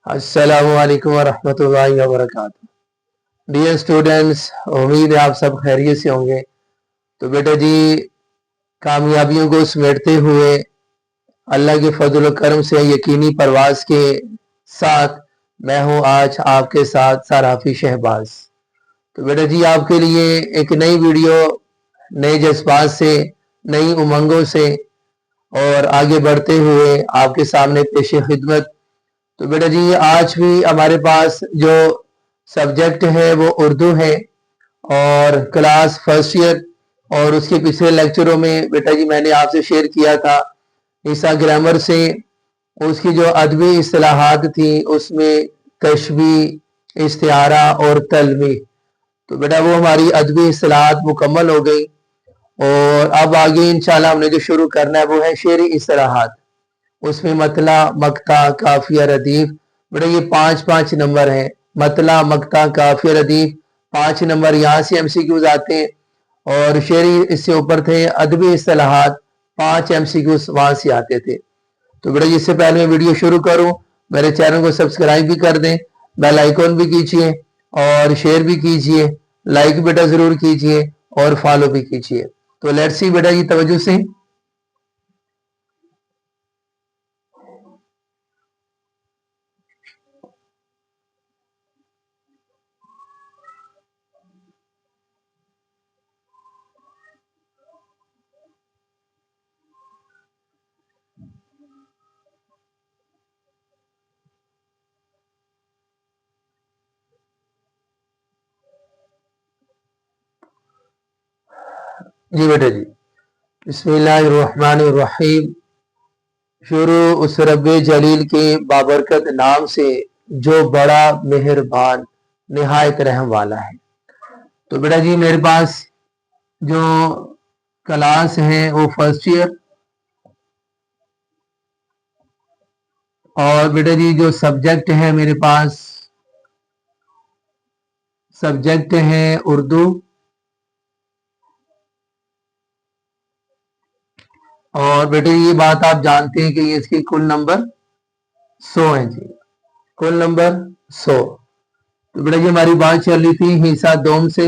अस्सलामु अलैकुम वरहमतुल्लाहि वबरकातुहू। डियर स्टूडेंट्स, उम्मीद है आप सब खैरियत से होंगे। तो बेटा जी, कामयाबियों को समेटते हुए अल्लाह के फजल व करम से यकीनी परवाज के साथ मैं हूँ आज आपके साथ सराफी शहबाज। तो बेटा जी, आपके लिए एक नई वीडियो नए जज्बात से, नई उमंगों से और आगे बढ़ते हुए आपके सामने पेश खिदमत। तो बेटा जी, आज भी हमारे पास जो सब्जेक्ट है वो उर्दू है और क्लास फर्स्ट ईयर। और उसके पिछले लेक्चरों में बेटा जी मैंने आपसे शेयर किया था ईसा ग्रामर से उसकी जो अदबी इस्तिलाहात थी उसमें तशबी, इस्तिआरा और तलवी। तो बेटा वो हमारी अदबी इस्तिलाहात मुकम्मल हो गई और अब आगे इंशाल्लाह हमने जो शुरू करना है वो है शेरी इस्तिलाहात। उसमें मतला, मक्ता, काफिया, रदीफ। बेटा ये 5-5 नंबर हैं। मतला, मक्ता, काफिया, रदीफ 5 नंबर यहाँ से एमसीक्यूज आते हैं और शेरी इससे ऊपर थे अदबी इस्तिलाहात 5 एमसीक्यूज वहां से आते थे। तो बेटा इससे पहले मैं वीडियो शुरू करूं, मेरे चैनल को सब्सक्राइब भी कर दें, बेल आइकॉन भी कीजिए और शेयर भी कीजिए, लाइक बेटा जरूर कीजिए और फॉलो भी कीजिए। तो लेट्स सी बेटा जी तवज्जो से। जी बेटा जी, बिस्मिल्लाहिर्रहमानिर्रहीम। शुरू उस रब्बे जलील के बाबरकत नाम से जो बड़ा मेहरबान निहायत रहम वाला है। तो बेटा जी मेरे पास जो क्लास है वो फर्स्ट ईयर और बेटा जी जो सब्जेक्ट है मेरे पास सब्जेक्ट है उर्दू और बेटे ये बात आप जानते हैं कि ये इसकी कुल नंबर 100 है जी, कुल नंबर 100। तो बेटा जी हमारी बात चल रही थी हिस्सा दोम से।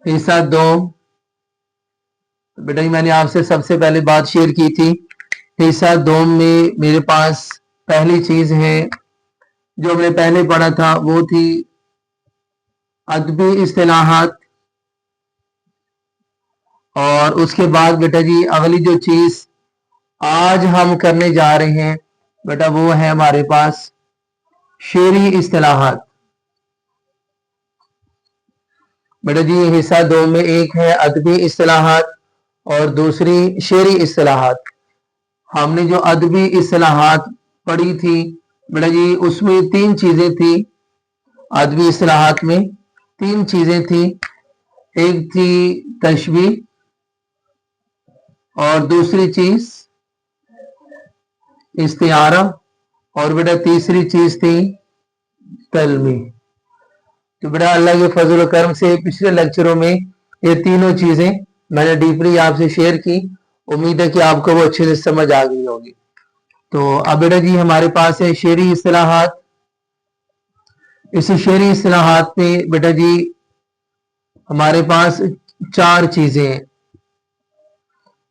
हिस्सा दोम, बेटा जी मैंने आपसे सबसे पहले बात शेयर की थी। हिस्सा दोम में मेरे पास पहली चीज है जो हमने पहले पढ़ा था वो थी अदबी इस्तिलाहात और उसके बाद बेटा जी अगली जो चीज आज हम करने जा रहे हैं बेटा वो है हमारे पास शेरी इस्तिलाहात। बेटा जी हिस्सा दो में एक है अदबी इस्तिलाहात और दूसरी शेरी इस्तिलाहात। हमने जो अदबी इस्तिलाहात पढ़ी थी बेटा जी उसमें 3 चीजें थी। अदबी इस्तिलाहात में 3 चीजें थी, एक थी तशबीह और दूसरी चीज इस्तिआरा और बेटा तीसरी चीज थी तलमी। तो बेटा अल्लाह के फजल करम से पिछले लेक्चरों में ये तीनों चीजें मैंने डीपली आपसे शेयर की। उम्मीद है कि आपको वो अच्छे से समझ आ गई होगी। तो अब बेटा जी हमारे पास है शेरी इस्तिलाहात। इस शेरी इस्तिलाहात में बेटा जी हमारे पास 4 चीजें हैं।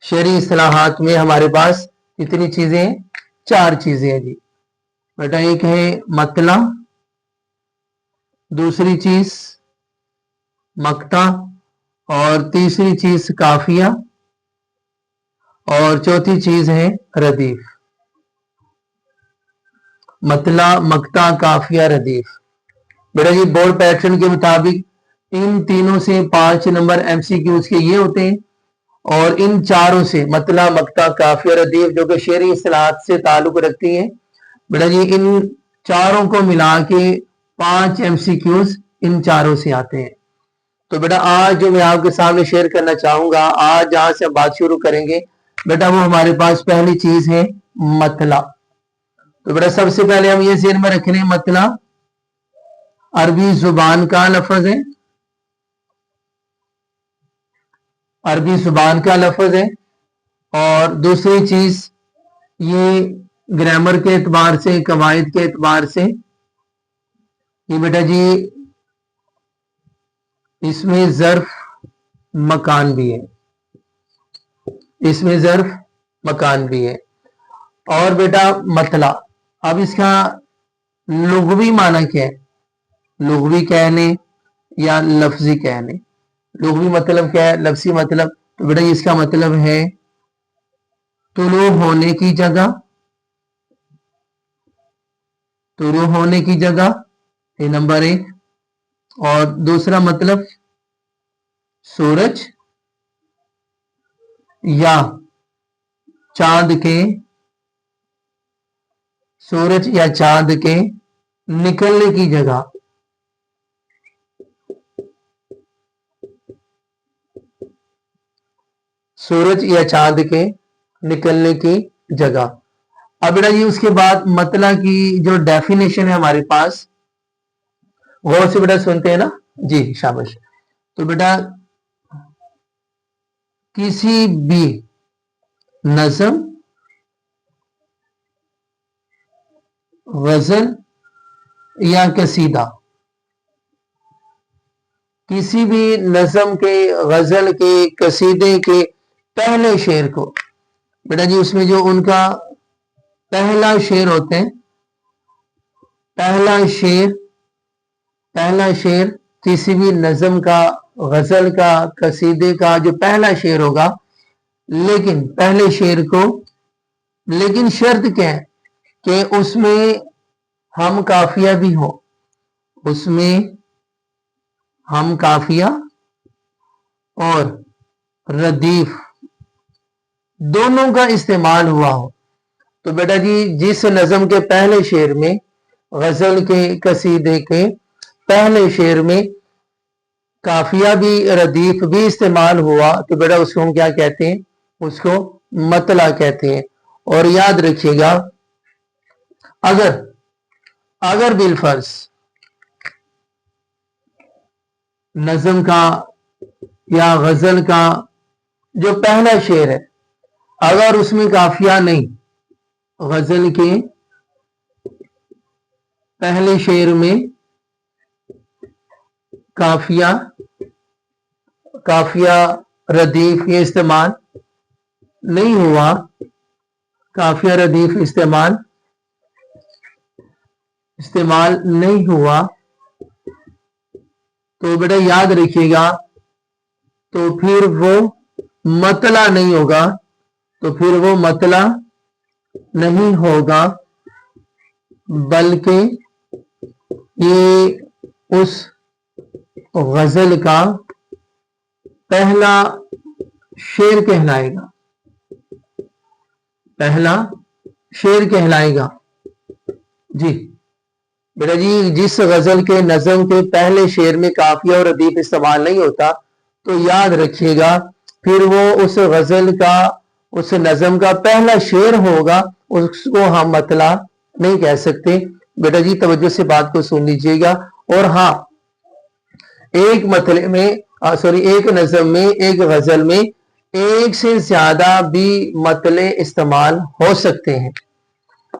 शेरी इस्तिलाहात में हमारे पास कितनी चीजें हैं? 4 चीजें हैं जी। बेटा एक है मतला, दूसरी चीज मक्ता और तीसरी चीज काफिया और चौथी चीज है रदीफ। मतला, मक्ता, काफिया, रदीफ। बेटा जी बोर्ड पैटर्न के मुताबिक इन तीनों से 5 नंबर एमसीक्यूज के ये होते हैं और इन चारों से मतला, मक्ता, काफिया, रदीफ जो कि शेरी इस्तिलाहात से ताल्लुक रखती हैं बेटा जी इन चारों को मिला के 5 एमसीक्यूज इन चारों से आते हैं। तो बेटा आज जो मैं आपके सामने शेयर करना चाहूंगा, आज जहां से हम बात शुरू करेंगे बेटा वो हमारे पास पहली चीज है मतला। तो बेटा सबसे पहले हम ये ज़हन में रख लें मतला अरबी जुबान का लफ्ज है, अरबी जुबान का लफ्ज है। और दूसरी चीज ये ग्रामर के एतबार से, कवायद के एतबार से, ये बेटा जी इसमें ज़र्फ मकान भी है, इसमें ज़र्फ मकान भी है। और बेटा मतला, अब इसका लुग़वी माना क्या है? लुग़वी कहने या लफ्जी कहने? लुग़वी मतलब क्या है, लफ्जी मतलब? तो बेटा इसका मतलब है तुलू होने की जगह, तुलू होने की जगह, ये नंबर 1। और दूसरा मतलब सूरज या चांद के, सूरज या चांद के निकलने की जगह। सूरज या चांद के निकलने की जगह। अब बेटा जी उसके बाद मतला की जो डेफिनेशन है हमारे पास, गौर से बेटा सुनते हैं ना जी, शाबाश। तो बेटा किसी भी नज़म, गजल या कसीदा, किसी भी नज़म के, गजल के, कसीदे के पहले शेर को, बेटा जी उसमें जो उनका पहला शेर होते हैं, पहला शेर किसी भी नज़म का, गजल का, कसीदे का जो पहला शेर होगा, लेकिन पहले शेर को, लेकिन शर्त क्या है कि उसमें हम काफिया भी हो, उसमें हम काफिया और रदीफ दोनों का इस्तेमाल हुआ हो। तो बेटा जी जिस नज़म के पहले शेर में, गजल के, कसीदे के पहले शेर में काफिया भी, रदीफ भी इस्तेमाल हुआ, तो बेटा उसको हम क्या कहते हैं? उसको मतला कहते हैं। और याद रखिएगा, अगर बिलफर्ज नज़म का या गजल का जो पहला शेर है, अगर उसमें काफिया नहीं, गजल के पहले शेर में काफिया रदीफ ये इस्तेमाल नहीं हुआ, काफिया रदीफ इस्तेमाल नहीं हुआ, तो बेटा याद रखिएगा, तो फिर वो मतला नहीं होगा, तो फिर वो मतला नहीं होगा, बल्कि ये उस गजल का पहला शेर कहलाएगा, पहला शेर कहलाएगा जी। बेटा जी जिस गजल के, नज़म के पहले शेर में काफिया और रदीफ इस्तेमाल नहीं होता, तो याद रखिएगा फिर वो उस गजल का, उस नज़म का पहला शेर होगा, उसको हम मतला नहीं कह सकते। बेटा जी तवज्जो से बात को सुन लीजिएगा। और हाँ, एक मतले में, एक नज़म में, एक गजल में एक से ज्यादा भी मतले इस्तेमाल हो सकते हैं।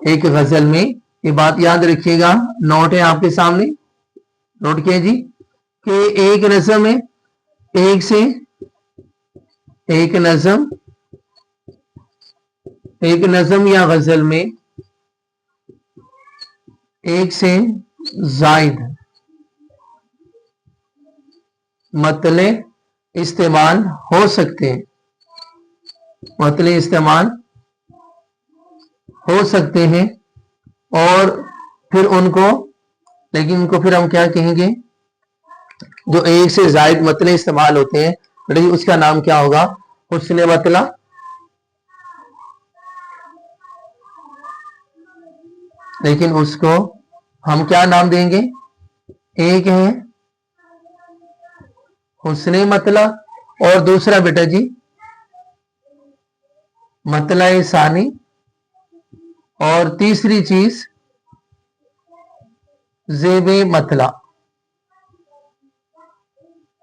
एक गजल में, ये बात याद रखिएगा, नोट है आपके सामने, नोट किया जी, कि एक नज़म है, एक नज़म या गजल में एक से जायद मतले इस्तेमाल हो सकते हैं, मतले इस्तेमाल हो सकते हैं। और फिर उनको, लेकिन उनको फिर हम क्या कहेंगे? जो एक से जायद मतले इस्तेमाल होते हैं, बेटा उसका नाम क्या होगा? हुस्न मतला। लेकिन उसको हम क्या नाम देंगे? एक है हुस्न मतला, और दूसरा बेटा जी मतला सानी, और तीसरी चीज ज़ेबे मतला।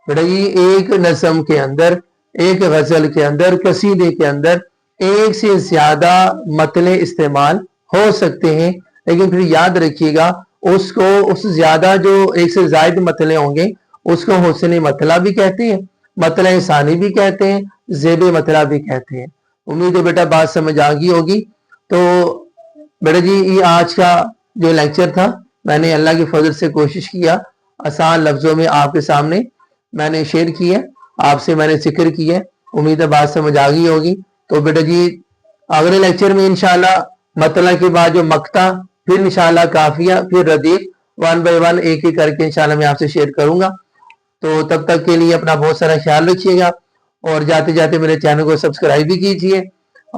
बेटा ये एक नज़म के अंदर, एक गजल के अंदर, कसीदे के अंदर एक से ज्यादा मतले इस्तेमाल ہو سکتے ہیں، لیکن پھر یاد رکھیے گا اس کو اس زیادہ جو ایک سے زائد مطلع ہوں گے اس کو حسن مطلع بھی کہتے ہیں، مطلع ثانی بھی کہتے ہیں، زیب مطلع بھی کہتے ہیں۔ امید ہے بیٹا بات سمجھ آ گئی ہوگی۔ تو بیٹا جی یہ آج کا جو لیکچر تھا میں نے اللہ کی فضل سے کوشش کیا آسان لفظوں میں آپ کے سامنے میں نے شیئر کی ہے، آپ سے میں نے ذکر کی ہے، امید ہے بات سمجھ آ گئی ہوگی۔ تو بیٹا جی اگلے لیکچر میں انشاءاللہ مطلع کے بعد جو مقطع، پھر انشاءاللہ کافیہ، پھر ردیف، 1 بائی 1 ایک ایک کر کے انشاءاللہ میں آپ سے شیئر کروں گا۔ تو تب تک کے لیے اپنا بہت سارا خیال رکھیے گا، اور جاتے جاتے میرے چینل کو سبسکرائب بھی کیجئے،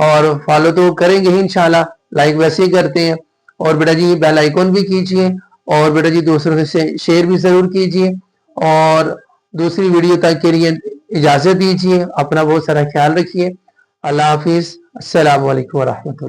اور فالو تو کریں گے ہی انشاءاللہ، لائک ویسے ہی کرتے ہیں، اور بیٹا جی بیل آئیکن بھی کیجئے، اور بیٹا جی دوسروں سے شیئر بھی ضرور کیجئے، اور دوسری ویڈیو تک کے لیے اجازت دیجئے۔ اپنا بہت سارا خیال رکھیے۔ اللہ حافظ۔ السلام علیکم ورحمۃ اللہ۔